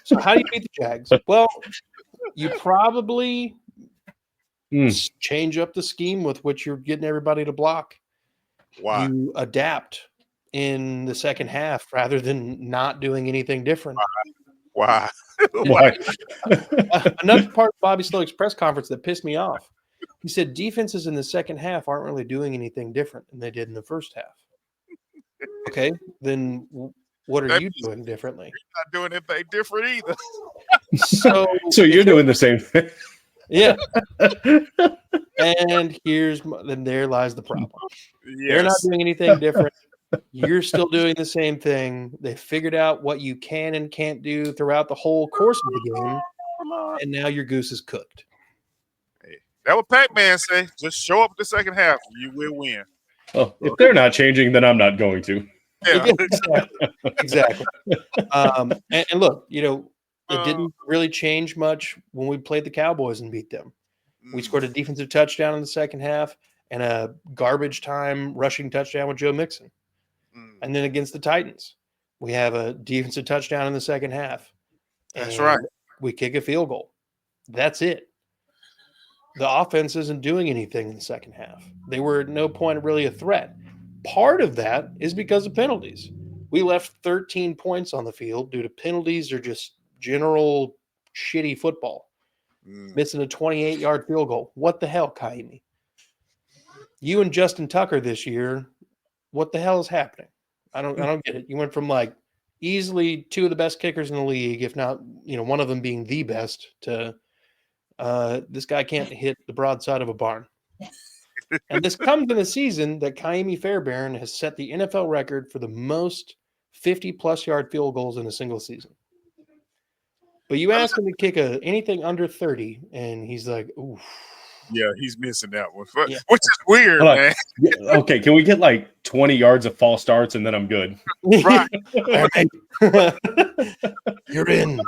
So how do you beat the Jags? Well, you probably change up the scheme with which you're getting everybody to block. Why? You adapt in the second half rather than not doing anything different. Why? Why? Another part of Bobby Slowick's press conference that pissed me off. He said defenses in the second half aren't really doing anything different than they did in the first half. Okay, then what are you doing differently? Not doing anything different either. So you're doing the same thing. Yeah. And then there lies the problem. Yes. They're not doing anything different. You're still doing the same thing. They figured out what you can and can't do throughout the whole course of the game, and now your goose is cooked. Hey, that what Pac-Man say. Just show up the second half. You will win. Well, if they're not changing, then I'm not going to. Yeah. Exactly. And look, it didn't really change much when we played the Cowboys and beat them. We scored a defensive touchdown in the second half and a garbage time rushing touchdown with Joe Mixon. And then against the Titans, we have a defensive touchdown in the second half. That's right. We kick a field goal. That's it. The offense isn't doing anything in the second half. They were at no point really a threat. Part of that is because of penalties. We left 13 points on the field due to penalties or just general shitty football. Missing a 28-yard field goal. What the hell, Kaimi? You and Justin Tucker this year, what the hell is happening? I don't get it. You went from like easily 2 of the best kickers in the league, if not, one of them being the best, to this guy can't hit the broadside of a barn. And this comes in a season that Kaimi Fairbairn has set the NFL record for the most 50+ yard field goals in a single season. But you ask him to kick anything under 30, and he's like, oof. Yeah, he's missing that one, which is weird, man. Okay, can we get like 20 yards of false starts, and then I'm good? Right. You're in.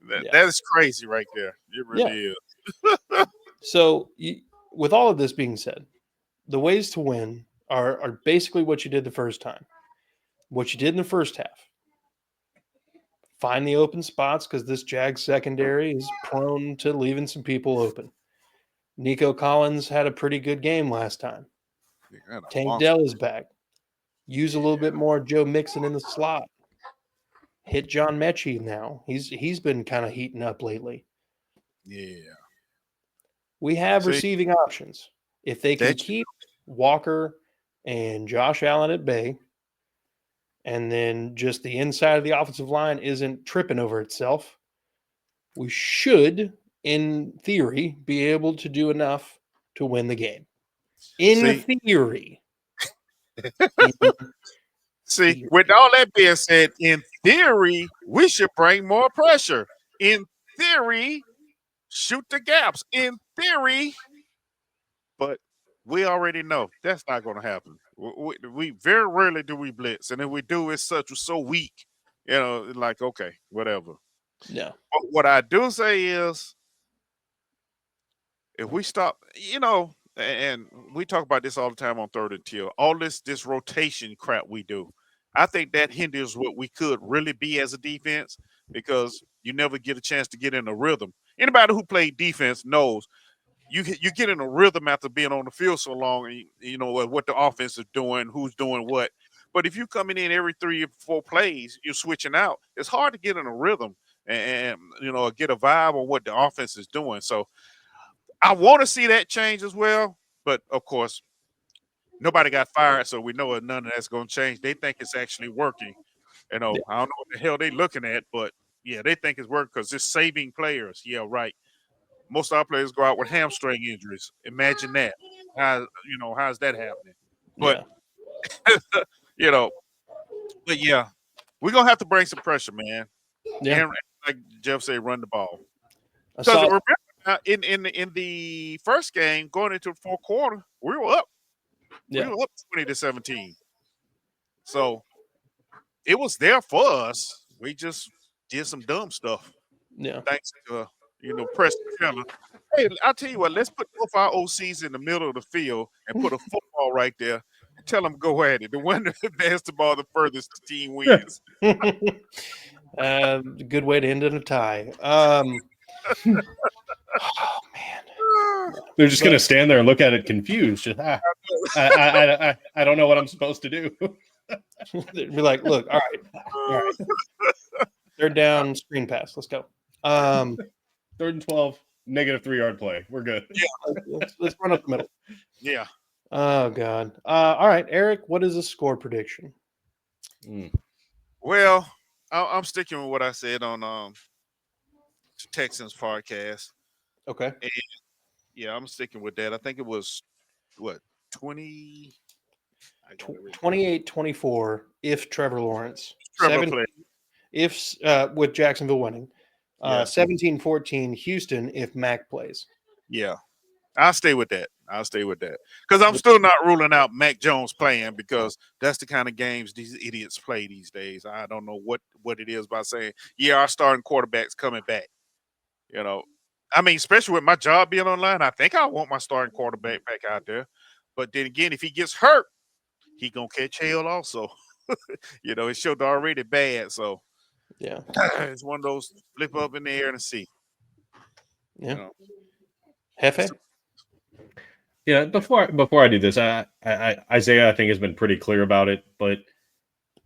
That is crazy right there. It really is. So, with all of this being said, the ways to win are basically what you did the first time. What you did in the first half. find the open spots because this Jags secondary is prone to leaving some people open. Nico Collins had a pretty good game last time. Tank Dell is back. Use a little bit more Joe Mixon in the slot. Hit John Mechie now. He's been kind of heating up lately. Yeah. We have receiving options. If they can keep Walker and Josh Allen at bay, and then just the inside of the offensive line isn't tripping over itself, we should, in theory, be able to do enough to win the game. In theory. See, with all that being said, in theory, we should bring more pressure. In theory, shoot the gaps. In theory, but we already know that's not going to happen. We very rarely do we blitz, and if we do, it's so weak. Like okay, whatever. Yeah. But what I do say is, if we stop, and we talk about this all the time on Third and Teal, all this rotation crap we do, I think that hinders what we could really be as a defense because you never get a chance to get in a rhythm. Anybody who played defense knows you get in a rhythm after being on the field so long, and you know what the offense is doing, who's doing what. But if you're coming in every 3 or 4 plays, you're switching out. It's hard to get in a rhythm and get a vibe on what the offense is doing. So I want to see that change as well. But of course, nobody got fired, so we know none of that's going to change. They think it's actually working. I don't know what the hell they're looking at, but yeah, they think it's working because it's saving players. Yeah, right. Most of our players go out with hamstring injuries. Imagine that. How's that happening? But but yeah, we're gonna have to bring some pressure, man. Yeah. And like Jeff said, run the ball. Because remember, in the first game, going into the fourth quarter, we were up. Yeah. We were up 20-17. So it was there for us. We just did some dumb stuff. Yeah. Thanks to Preston Keller. Hey, I'll tell you what, let's put both our OCs in the middle of the field and put a football right there and tell them go at it. The one that advances the ball the furthest, the team wins. Good way to end in a tie. Oh man. They're just going to stand there and look at it confused. Just, I don't know what I'm supposed to do. They'd be like, look, all right. They're down, screen pass. Let's go. 3rd and 12, -3 yard play. We're good. Yeah. Let's run up the middle. Yeah. Oh, God. All right, Eric, what is a score prediction? Well, I'm sticking with what I said on Texans podcast. Okay. And yeah, I'm sticking with that. I think it was, 20? 28-24 if Trevor Lawrence. If with Jacksonville winning. 17-14 Houston if Mac plays. Yeah. I'll stay with that. Because I'm still not ruling out Mac Jones playing because that's the kind of games these idiots play these days. I don't know what it is by saying, yeah, our starting quarterback's coming back. I mean, especially with my job being online, I think I want my starting quarterback back out there. But then again, if he gets hurt, he going to catch hell also. His show already bad. So, yeah, it's one of those flip up in the air and see. Yeah. Hefe? Yeah, before I do this, Isaiah, I think, has been pretty clear about it, but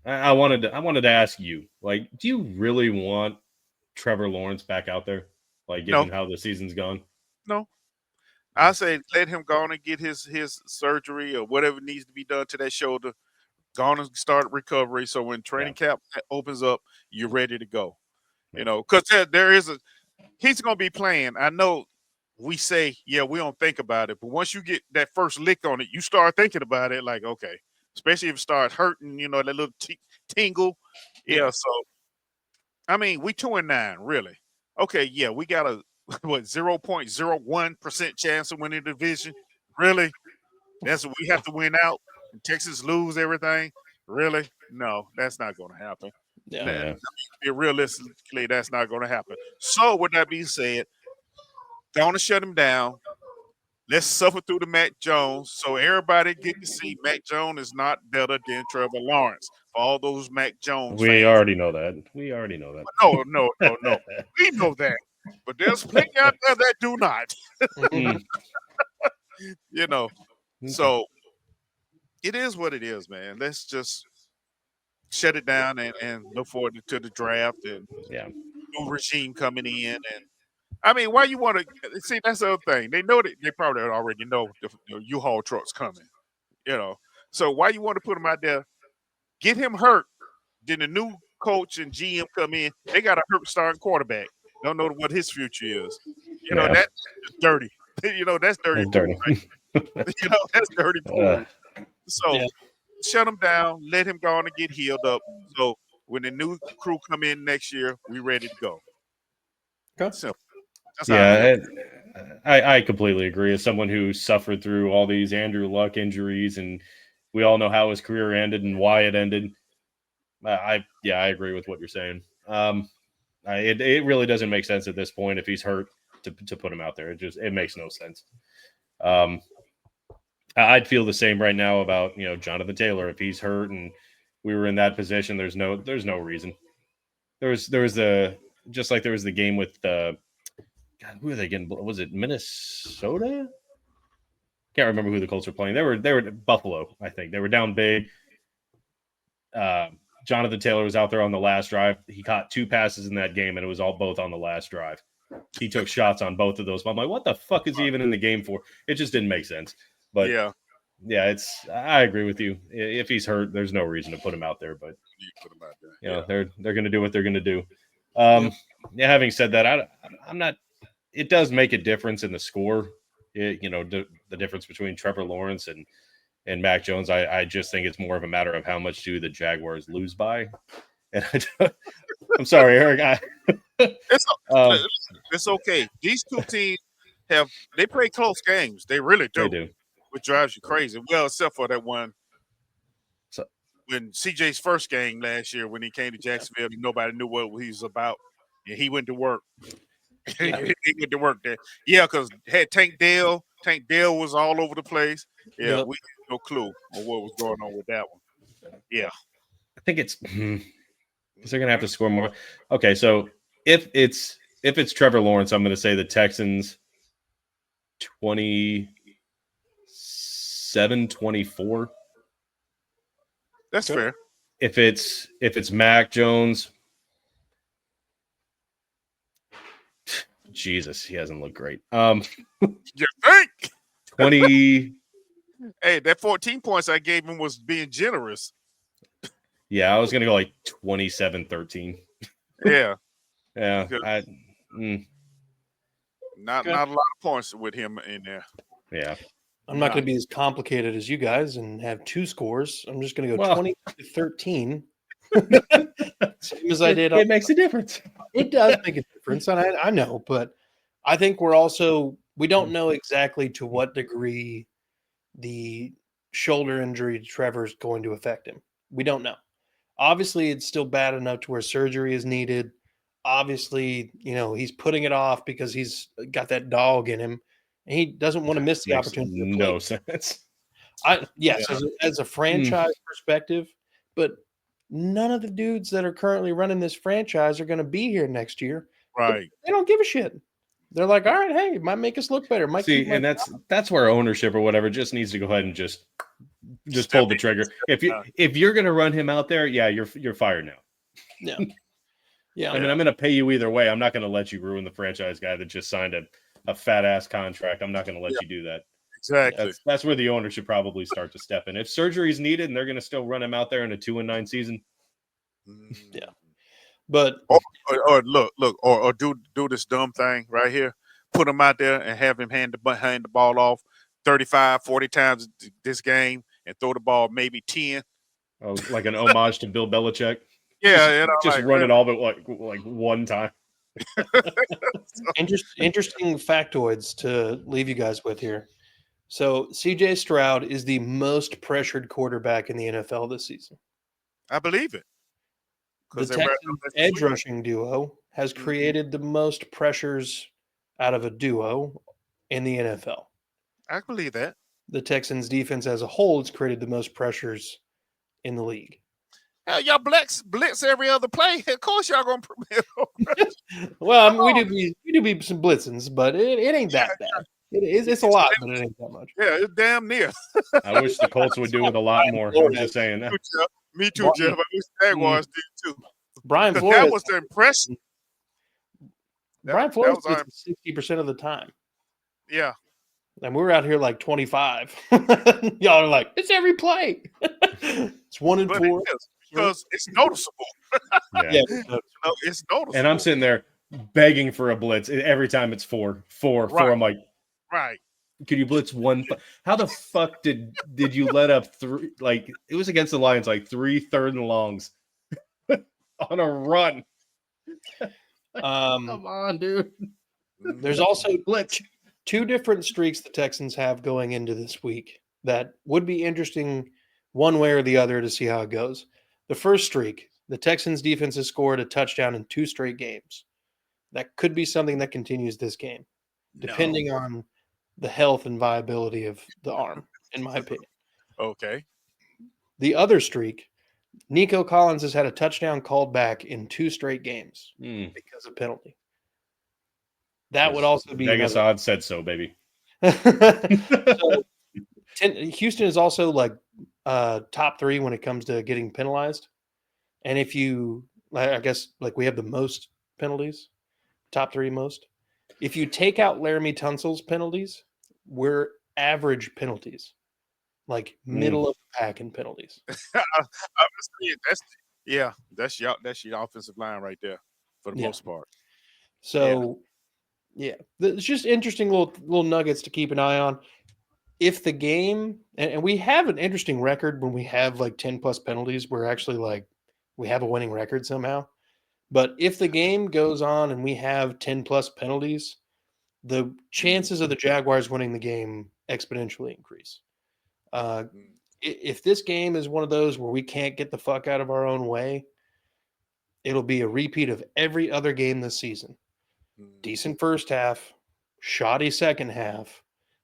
I wanted to ask you, like, do you really want Trevor Lawrence back out there? Like, given how the season's gone? No. I say let him go on and get his surgery or whatever needs to be done to that shoulder. Go on and start recovery. So when training camp opens up, you're ready to go. Because he's going to be playing. I know we say, yeah, we don't think about it. But once you get that first lick on it, you start thinking about it like, okay, especially if it starts hurting, that little tingle. Yeah. So, I mean, we 2-9, really. Okay. Yeah. We got a 0.01% chance of winning the division. Really? That's what we have to win out. And Texas lose everything. Really? No, that's not going to happen. Yeah. Realistically, that's not going to happen. So, with that being said, going to shut him down. Let's suffer through the Mac Jones so everybody get to see Mac Jones is not better than Trevor Lawrence. for all those Mac Jones We fans. already know that. We already know that. No. We know that. But there's plenty out there that do not. Mhm. You know. Okay. So it is what it is, man. Let's just shut it down and look forward to the draft and Yeah. new regime coming in. And I mean, why you want to see? That's the other thing. They know that they probably already know the U-Haul truck's coming. You know, so why you want to put him out there? Get him hurt. Then the new coach and GM come in. They got a hurt starting quarterback. Don't know what his future is. You know, Yeah. that's dirty. You know, that's dirty. That's dirty. You know, that's dirty pool. So Yeah. shut him down. Let him go on and get healed up. So when the new crew come in next year, we ready to go. Okay. Simple. That's how I feel. Yeah, I completely agree. As someone who suffered through all these Andrew Luck injuries, and we all know how his career ended and why it ended. I agree with what you're saying. It really doesn't make sense at this point if he's hurt to put him out there. It makes no sense. I'd feel the same right now about Jonathan Taylor if he's hurt and we were in that position. There's no reason. There was just like there was the game with God, who are they getting? Was it Minnesota? Can't remember who the Colts were playing. They were Buffalo, I think. They were down big. Jonathan Taylor was out there on the last drive. He caught 2 passes in that game, and it was both on the last drive. He took shots on both of those. I'm like, what the fuck is he even in the game for? It just didn't make sense. But yeah, I agree with you. If he's hurt, there's no reason to put him out there. But they're going to do what they're going to do. Yeah. Having said that, I'm not. It does make a difference in the score. The difference between Trevor Lawrence and Mac Jones. I just think it's more of a matter of how much do the Jaguars lose by. And I'm sorry, Eric. It's okay. These two teams they play close games. They really do. They do. Which drives you crazy. Well, except for that one. So, when CJ's first game last year, when he came to Jacksonville, nobody knew what he was about, and he went to work. Yeah. He went to work there. Yeah, because had Tank Dell. Tank Dell was all over the place. Yeah, Yep. we had no clue on what was going on with that one. Yeah. I think it's because they're gonna have to score more. Okay, so if it's Trevor Lawrence, I'm gonna say the Texans 27-24. That's fair. If it's Mac Jones, Jesus, he hasn't looked great. You think? 20. Hey, that 14 points I gave him was being generous. Yeah, I was gonna go like 27-13. Yeah. Yeah. Not a lot of points with him in there. Yeah. I'm not going to be as complicated as you guys and have 2 scores. I'm just going to go 20-13. Same as I did. It makes a difference. It does make a difference, and I know, but I think we don't know exactly to what degree the shoulder injury to Trevor is going to affect him. We don't know. Obviously, it's still bad enough to where surgery is needed. Obviously, he's putting it off because he's got that dog in him, and he doesn't want to miss the opportunity to play. No sense. As a franchise perspective, but none of the dudes that are currently running this franchise are going to be here next year. Right. They don't give a shit. They're like, all right, hey, it might make us look better. Might see, and that's where ownership or whatever just needs to go ahead and just pull the trigger. If you're going to run him out there, yeah, you're fired now. Yeah. Yeah. I mean, I'm going to pay you either way. I'm not going to let you ruin the franchise guy that just signed a fat ass contract. I'm not going to let you do that. Exactly. That's where the owner should probably start to step in. If surgery is needed and they're going to still run him out there in a 2-9 season. Yeah. But or do this dumb thing right here. Put him out there and have him hand the ball off 35, 40 times this game and throw the ball maybe 10. Oh, like an homage to Bill Belichick. Yeah, just run it all but like one time. Interesting factoids to leave you guys with here. So CJ Stroud is the most pressured quarterback in the NFL this season. I believe it. The Texans edge rushing duo has created the most pressures out of a duo in the NFL. I believe that. The Texans defense as a whole has created the most pressures in the league. Hell, y'all blitz every other play. Of course, y'all gonna permit. Well, I mean, we do be some blitzings, but it ain't that bad. It's a lot, but it ain't that much. Yeah, it's damn near. I wish the Colts would do it a lot more. I'm just saying. Me too, Jeff. I wish the Jaguars did too. Brian Because Flores. that was the impression. Brian Flores gets 60% of the time. Yeah. And we're out here like 25. Y'all are like, it's every play. It's 1 and 4. Because it's noticeable. Yeah. It's noticeable. And I'm sitting there begging for a blitz every time it's 4. I'm like, right. Could you blitz one? How the fuck did you let up 3? Like, it was against the Lions, like 3 third and longs on a run. Come on, dude. There's also blitz. 2 different streaks the Texans have going into this week that would be interesting one way or the other to see how it goes. The first streak, the Texans defense has scored a touchdown in 2 straight games. That could be something that continues this game, depending on the health and viability of the arm, in my opinion. Okay. The other streak, Nico Collins has had a touchdown called back in 2 straight games because of penalty. That would also be Vegas odds said so, baby. So, Houston is also like top 3 when it comes to getting penalized. And if you, I guess, like we have the most penalties, top 3 most. If you take out Laramie Tunsil's penalties, we're average penalties, like middle of the pack in penalties. That's your offensive line right there for the most part. So, it's just interesting little nuggets to keep an eye on. If the game, and we have an interesting record when we have like 10 plus penalties, we're actually like, we have a winning record somehow. But if the game goes on and we have 10 plus penalties, the chances of the Jaguars winning the game exponentially increase. If this game is one of those where we can't get the fuck out of our own way, it'll be a repeat of every other game this season. Decent first half, shoddy second half.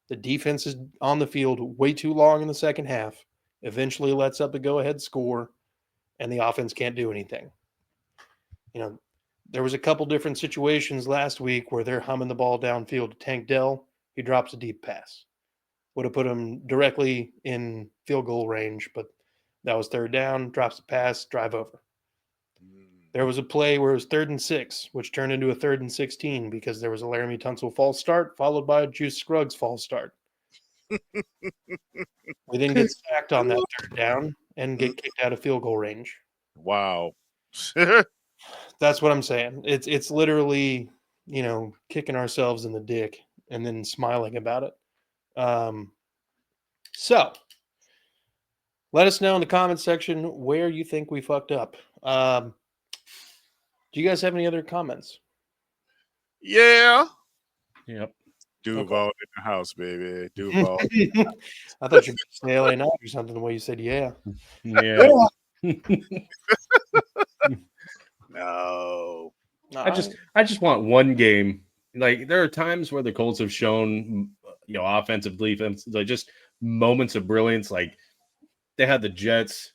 The defense is on the field way too long in the second half, eventually lets up a go-ahead score, and the offense can't do anything. You know, there was a couple different situations last week where they're humming the ball downfield to Tank Dell. He drops a deep pass. Would have put him directly in field goal range, but that was 3rd down, drops the pass, drive over. There was a play where it was 3rd and 6, which turned into a 3rd and 16 because there was a Laramie Tunsil false start followed by a Juice Scruggs false start. We then get sacked on that 3rd down and get kicked out of field goal range. Wow. That's what I'm saying. It's literally, kicking ourselves in the dick and then smiling about it. So let us know in the comments section where you think we fucked up. Do you guys have any other comments? Yeah. Yep. Duval in the house, baby. Duval. I thought you were going to say LA Night or something the way you said, yeah. Yeah. No. I just want one game. Like, there are times where the Colts have shown, offensive, defense, like just moments of brilliance. Like, they had the Jets,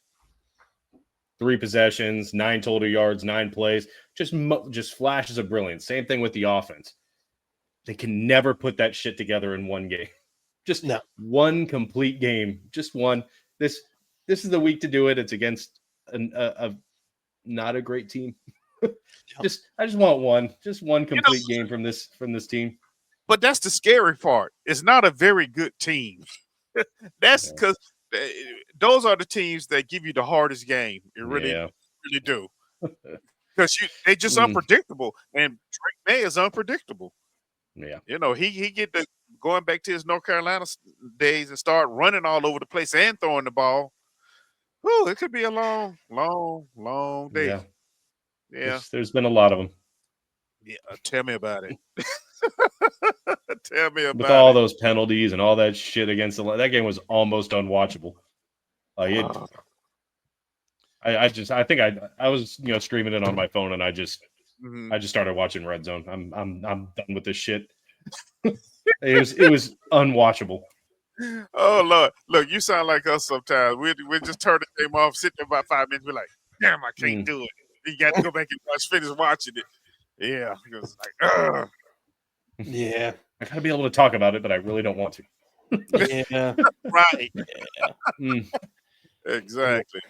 3 possessions, 9 total yards, 9 plays, just flashes of brilliance. Same thing with the offense. They can never put that shit together in one game. Just one complete game. Just one. This is the week to do it. It's against a not a great team. I just want one complete game from this team. But that's the scary part. It's not a very good team. That's because those are the teams that give you the hardest game. You really do. Because they just unpredictable, and Drake May is unpredictable. Yeah, he get the going back to his North Carolina days and start running all over the place and throwing the ball. Ooh, it could be a long, long, long day. Yeah. There's been a lot of them. Yeah, tell me about it. Tell me about it. With all those penalties and all that shit against that game was almost unwatchable. I think I was streaming it on my phone and I just started watching Red Zone. I'm done with this shit. It was unwatchable. Oh Lord, look, you sound like us sometimes. We just turn the game off, sit there about 5 minutes. We're like, damn, I can't do it. You got to go back and finish watching it. Yeah, it was like, ugh. Yeah. I gotta be able to talk about it, but I really don't want to. Yeah. Right. Mm. Exactly.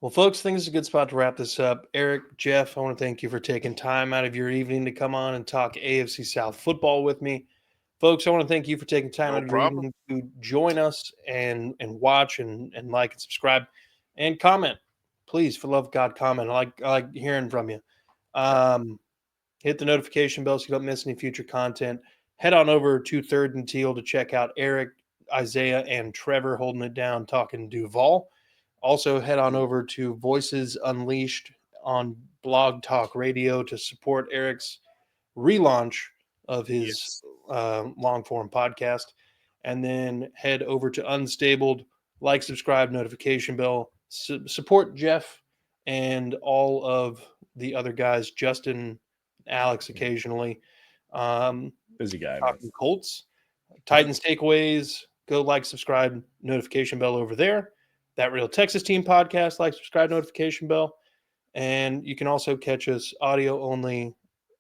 Well, folks, I think this is a good spot to wrap this up. Eric, Jeff, I want to thank you for taking time out of your evening to come on and talk AFC South football with me. Folks, I want to thank you for taking time No out of your problem. evening to join us and watch and like and subscribe and comment. Please, for the love of God, comment. I like hearing from you. Hit the notification bell so you don't miss any future content. Head on over to Third and Teal to check out Eric, Isaiah, and Trevor holding it down, talking Duval. Also, head on over to Voices Unleashed on Blog Talk Radio to support Eric's relaunch of his long form podcast. And then head over to Unstabled, like, subscribe, notification bell, support Jeff and all of the other guys, Justin, Alex occasionally. Busy guy. Talking Colts, Titans takeaways. Go like, subscribe, notification bell over there. That Real Texas Team podcast, like, subscribe, notification bell. And you can also catch us audio only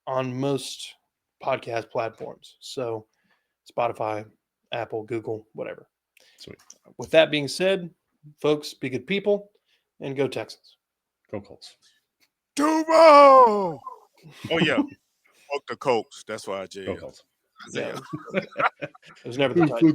on most podcast platforms. So Spotify, Apple, Google, whatever. Sweet. With that being said, folks, be good people and go Texans. Go Colts. Duval. Oh, yeah. Fuck the Colts. That's why I Go jailed. Colts. Yeah. It was never the Titans.